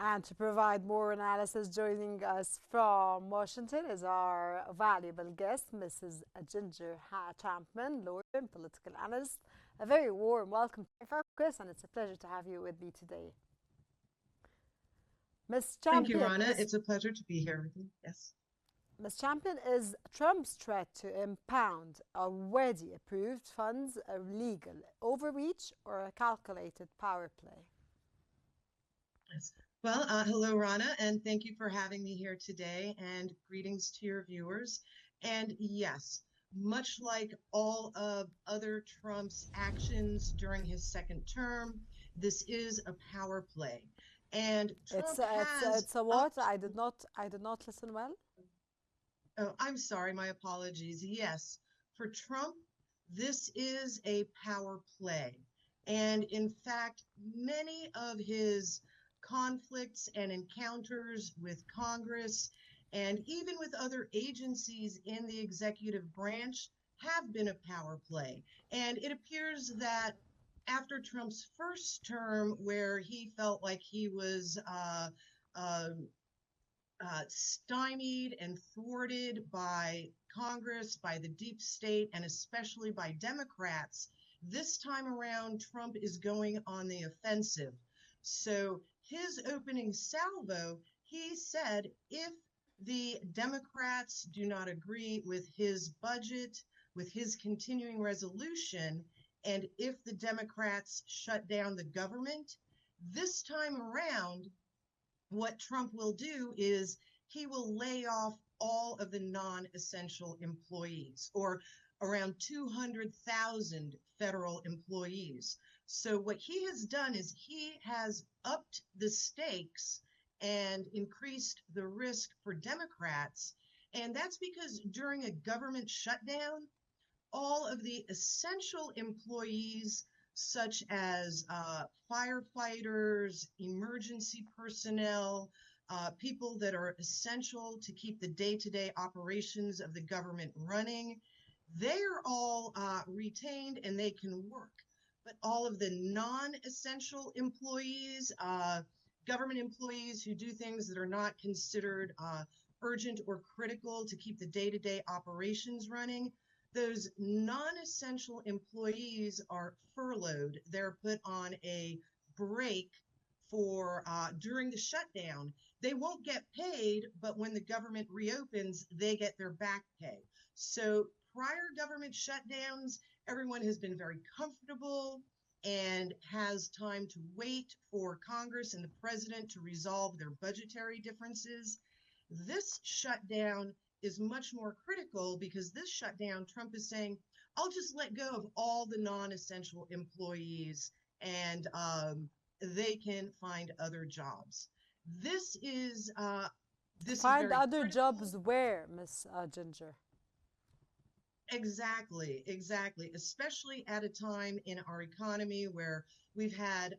And to provide more analysis, joining us from Washington is our valuable guest, Mrs. Ginger Chapman, lawyer and political analyst. A very warm welcome to my focus, and it's a pleasure to have you with me today. Ms. Thank you, Champion Rana. is It's a pleasure to be here with you. Yes. Ms. Champion, is Trump's threat to impound already approved funds a legal overreach or a calculated power play? Yes. Well, hello, Rana, and thank you for having me here today, and greetings to your viewers. And yes, much like all of other Trump's actions during his second term, this is a power play. And It's Trump a, it's a, has it's a what? upped I did not listen well. Oh, I'm sorry, my apologies. Yes, for Trump, this is a power play. And in fact, many of his conflicts and encounters with Congress and even with other agencies in the executive branch have been a power play. And it appears that after Trump's first term, where he felt like he was uh, stymied and thwarted by Congress, by the deep state, and especially by Democrats. This time around, Trump is going on the offensive. So his opening salvo, he said, if the Democrats do not agree with his budget, with his continuing resolution, and if the Democrats shut down the government, this time around, what Trump will do is he will lay off all of the non-essential employees, or around 200,000 federal employees. So what he has done is he has upped the stakes and increased the risk for Democrats. And that's because during a government shutdown, all of the essential employees, such as firefighters, emergency personnel, people that are essential to keep the day-to-day operations of the government running, they are all retained and they can work. But all of the non-essential employees, government employees who do things that are not considered urgent or critical to keep the day-to-day operations running, those non-essential employees are furloughed. They're put on a break for during the shutdown. They won't get paid, but when the government reopens, they get their back pay. So prior government shutdowns, everyone has been very comfortable and has time to wait for Congress and the president to resolve their budgetary differences. This shutdown is much more critical because this shutdown, Trump is saying, I'll just let go of all the non-essential employees and they can find other jobs. This is Find very other critical. jobs where, Miss Ginger? Exactly, exactly. Especially at a time in our economy where we've had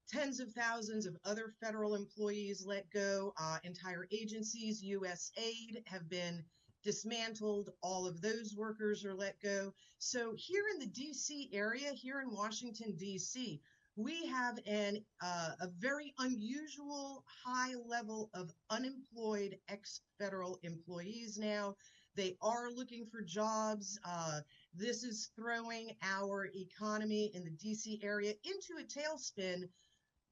tens of thousands of other federal employees let go. Entire agencies, USAID, have been dismantled. All of those workers are let go. So here in the DC area, here in Washington, DC, we have a very unusual high level of unemployed ex-federal employees now. They are looking for jobs. This is throwing our economy in the DC area into a tailspin.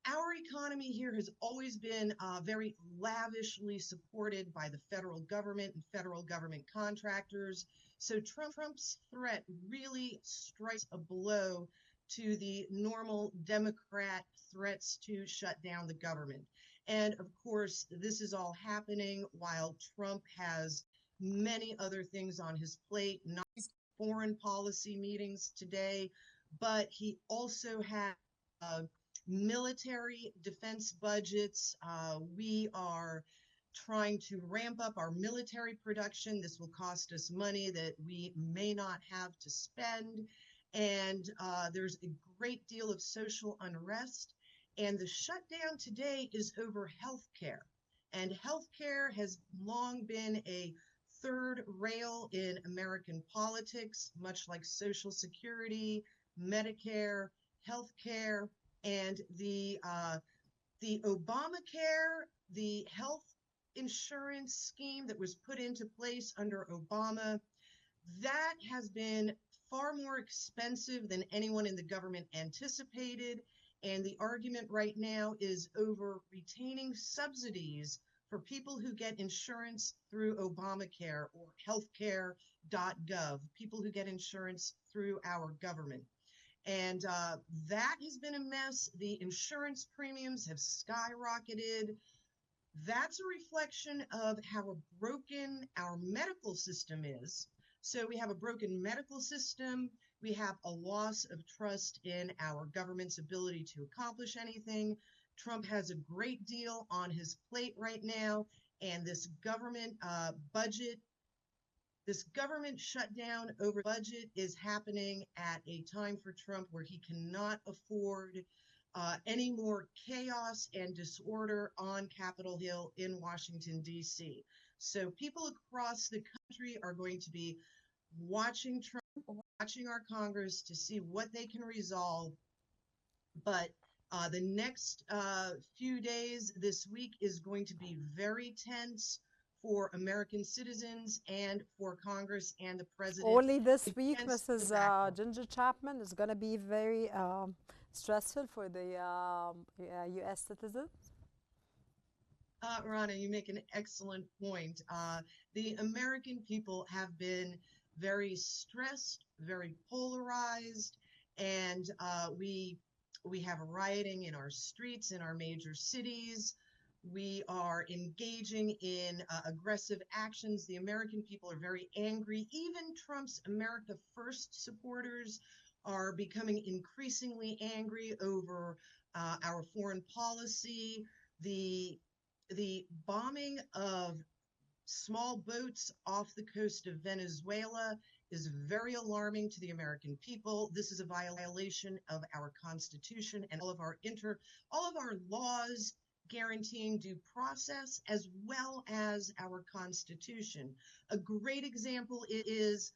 Our economy here has always been very lavishly supported by the federal government and federal government contractors. So Trump's threat really strikes a blow to the normal Democrat threats to shut down the government. And of course, this is all happening while Trump has many other things on his plate, not foreign policy meetings today, but he also has military defense budgets. We are trying to ramp up our military production. This will cost us money that we may not have to spend. And there's a great deal of social unrest. And the shutdown today is over healthcare. And healthcare has long been a third rail in American politics, much like Social Security, Medicare, healthcare, and the The Obamacare, the health insurance scheme that was put into place under Obama, that has been far more expensive than anyone in the government anticipated. And the argument right now is over retaining subsidies for people who get insurance through Obamacare or healthcare.gov, people who get insurance through our government. And that has been a mess. The insurance premiums have skyrocketed. That's a reflection of how broken our medical system is. So we have a broken medical system. We have a loss of trust in our government's ability to accomplish anything. Trump has a great deal on his plate right now, and this government shutdown over budget is happening at a time for Trump where he cannot afford any more chaos and disorder on Capitol Hill in Washington, D.C. So people across the country are going to be watching Trump, watching our Congress to see what they can resolve. But the next few days this week is going to be very tense for American citizens and for Congress and the president. Only this week, Mrs. Ginger Chapman, is going to be very stressful for the U.S. citizens. Rana, you make an excellent point. The American people have been very stressed, very polarized, and we have rioting in our streets, in our major cities. We are engaging in aggressive actions. The American people are very angry. Even Trump's America First supporters are becoming increasingly angry over our foreign policy. The bombing of small boats off the coast of Venezuela is very alarming to the American people. This is a violation of our Constitution and all of our laws guaranteeing due process as well as our Constitution. A great example is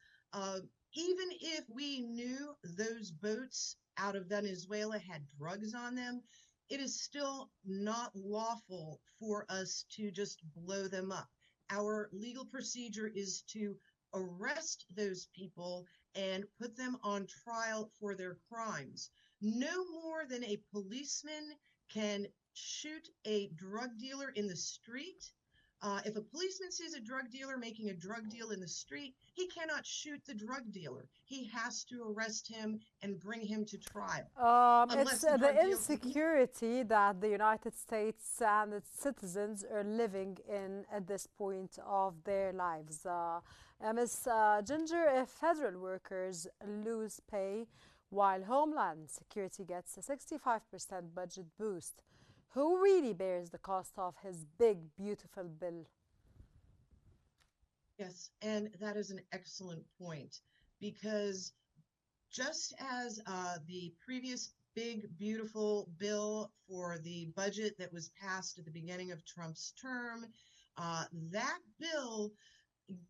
even if we knew those boats out of Venezuela had drugs on them, it is still not lawful for us to just blow them up. Our legal procedure is to arrest those people and put them on trial for their crimes. No more than a policeman can shoot a drug dealer in the street. If a policeman sees a drug dealer making a drug deal in the street, he cannot shoot the drug dealer. He has to arrest him and bring him to trial. It's the insecurity that the United States and its citizens are living in at this point of their lives. Ms. Ginger, if federal workers lose pay while Homeland Security gets a 65% budget boost, who really bears the cost of his big, beautiful bill? Yes, and that is an excellent point, because just as the previous big, beautiful bill for the budget that was passed at the beginning of Trump's term, that bill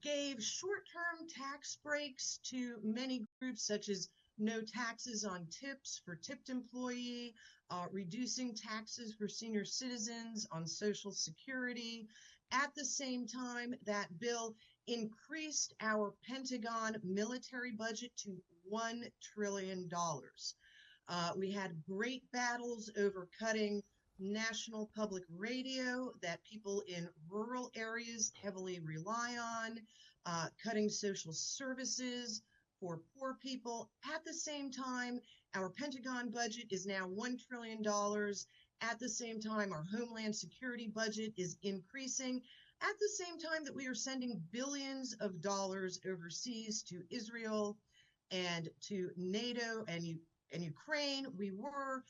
gave short-term tax breaks to many groups, such as no taxes on tips for tipped employee, reducing taxes for senior citizens on Social Security. At the same time, that bill increased our Pentagon military budget to $1 trillion. We had great battles over cutting national public radio that people in rural areas heavily rely on, cutting social services for poor people. At the same time, our Pentagon budget is now $1 trillion. At the same time, our Homeland Security budget is increasing. At the same time that we are sending billions of dollars overseas to Israel and to NATO and Ukraine, we were,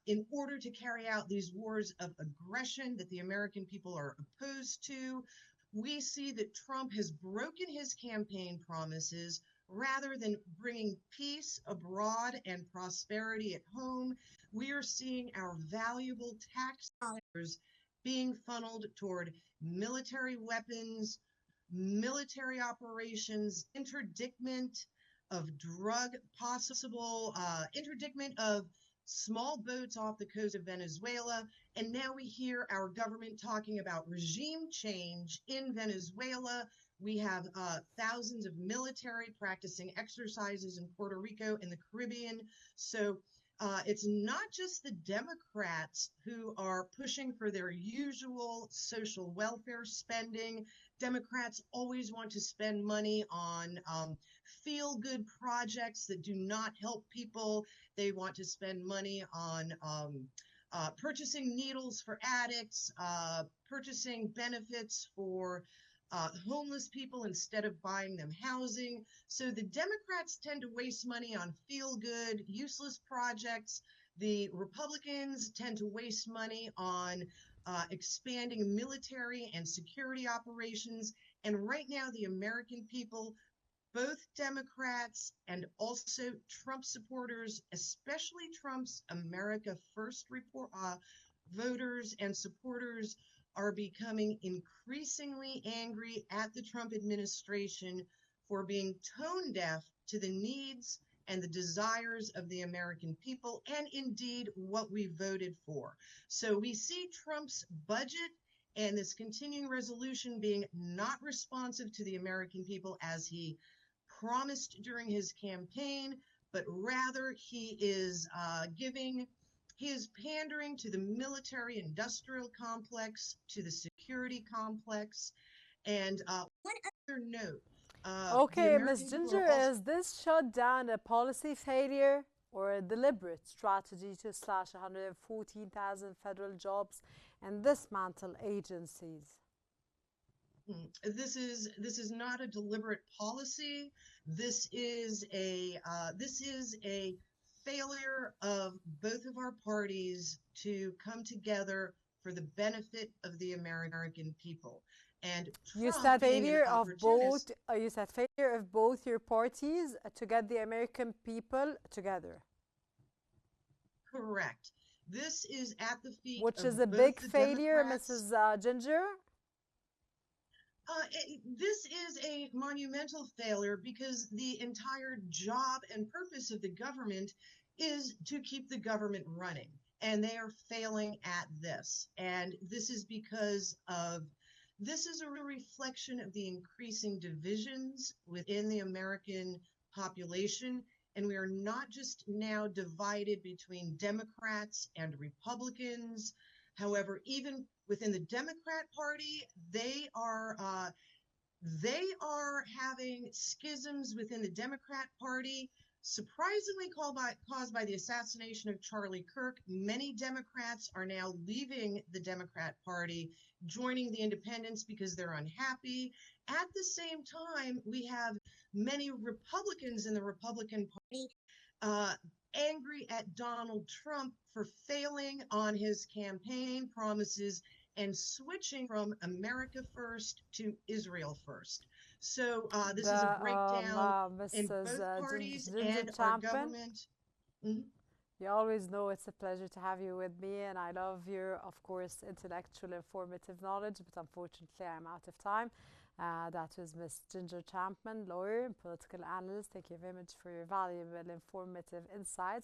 in order to carry out these wars of aggression that the American people are opposed to. We see that Trump has broken his campaign promises. Rather than bringing peace abroad and prosperity at home, we are seeing our valuable tax dollars being funneled toward military weapons, military operations, interdictment of interdictment of small boats off the coast of Venezuela, And now we hear our government talking about regime change in Venezuela. We have thousands of military practicing exercises in Puerto Rico and the Caribbean. So it's not just the Democrats who are pushing for their usual social welfare spending. Democrats always want to spend money on feel-good projects that do not help people. They want to spend money on purchasing needles for addicts, purchasing benefits for homeless people instead of buying them housing. So the Democrats tend to waste money on feel-good, useless projects. The Republicans tend to waste money on expanding military and security operations. And right now, the American people, both Democrats and also Trump supporters, especially Trump's America First voters and supporters, are becoming increasingly angry at the Trump administration for being tone deaf to the needs and the desires of the American people, and indeed what we voted for. So we see Trump's budget and this continuing resolution being not responsive to the American people as he promised during his campaign, but rather he is pandering to the military industrial complex, to the security complex. And one other note, the Okay, Ms. American people are Ginger, also is this shutdown a policy failure or a deliberate strategy to slash 114,000 federal jobs and dismantle agencies? This is not a deliberate policy. This is a failure of both of our parties to come together for the benefit of the American people. And You Trump, said being an failure of both. opportunist, You said failure of both your parties to get the American people together, correct. This is at the feet which of is a both big the failure, Democrats. Mrs. Ginger. This is a monumental failure because the entire job and purpose of the government is to keep the government running, and they are failing at this. And this is this is a reflection of the increasing divisions within the American population. And we are not just now divided between Democrats and Republicans. However, even within the Democrat Party, they are having schisms within the Democrat Party, surprisingly caused by the assassination of Charlie Kirk. Many Democrats are now leaving the Democrat Party, joining the independents because they're unhappy. At the same time, we have many Republicans in the Republican Party angry at Donald Trump for failing on his campaign promises and switching from America First to Israel First. So this is a breakdown in Mrs. both parties Ginger and our Chapman. government. Mhm. You always know it's a pleasure to have you with me, and I love your, of course, intellectual, informative knowledge, but unfortunately I'm out of time. That was Miss Ginger Chapman, lawyer and political analyst. Thank you very much for your valuable, informative insights.